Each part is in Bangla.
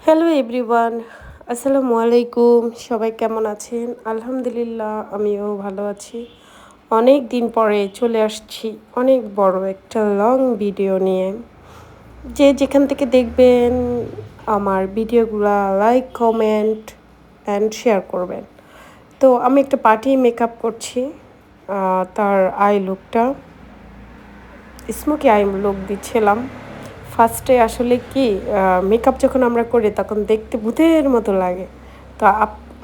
হ্যালো এভরিওয়ান, আসসালামু আলাইকুম। সবাই কেমন আছেন? আলহামদুলিল্লাহ, আমিও ভালো আছি। অনেক দিন পরে চলে আসছি অনেক বড় একটা লং ভিডিও নিয়ে। যে যেখান থেকে দেখবেন আমার ভিডিওগুলা লাইক, কমেন্ট অ্যান্ড শেয়ার করবেন। তো আমি একটা পার্টি মেকআপ করছি। তার আই লুকটা স্মোকি আই লুক দিচ্ছিলাম। ফার্স্টে আসলে কি মেকআপ যখন আমরা করি তখন দেখতে ভূতের মতো লাগে। তো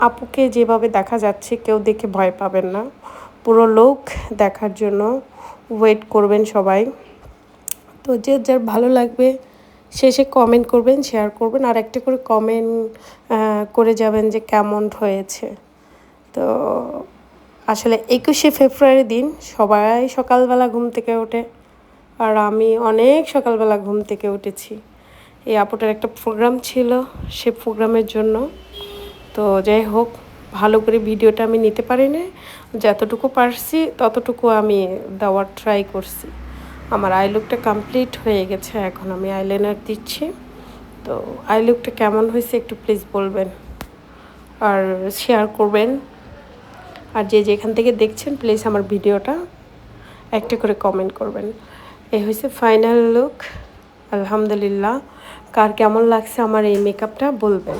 আপুকে যেভাবে দেখা যাচ্ছে কেউ দেখে ভয় পাবেন না। পুরো লুক দেখার জন্য ওয়েট করবেন সবাই। তো যে যার ভালো লাগবে শেষে কমেন্ট করবেন, শেয়ার করবেন আর একটা করে কমেন্ট করে যাবেন যে কেমন হয়েছে। তো আসলে 21শে ফেব্রুয়ারি দিন সবাই সকালবেলা ঘুম থেকে ওঠে, আর আমি অনেক সকালবেলা ঘুম থেকে উঠেছি। এই আপুটার একটা প্রোগ্রাম ছিল, সে প্রোগ্রামের জন্য। তো যাই হোক, ভালো করে ভিডিওটা আমি নিতে পারি না, যতটুকু পারছি ততটুকু আমি দেওয়ার ট্রাই করছি। আমার আই লুকটা কমপ্লিট হয়ে গেছে, এখন আমি আইলাইনার দিচ্ছি। তো আই লুকটা কেমন হয়েছে একটু প্লিজ বলবেন আর শেয়ার করবেন। আর যে যেখান থেকে দেখছেন প্লিজ আমার ভিডিওটা একটা করে কমেন্ট করবেন। এই হয়েছে ফাইনাল লুক। আলহামদুলিল্লাহ, কার কেমন লাগছে আমার এই মেকআপটা বলবেন।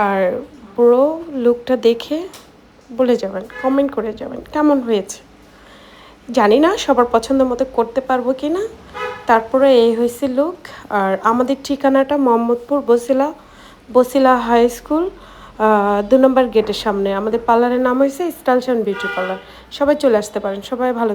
আর পুরো লুকটা দেখে বলে যাবেন, কমেন্ট করে যাবেন কেমন হয়েছে। জানি না সবার পছন্দ মতো করতে পারবো কি না, তারপরে এই হয়েছে লুক। আর আমাদের ঠিকানাটা মোহাম্মদপুর বসিলা হাই স্কুল, 2 নম্বর গেটের সামনে। আমাদের পার্লারের নাম হয়েছে স্টাইলস অ্যান্ড বিউটি পার্লার। সবাই চলে আসতে পারেন। সবাই ভালো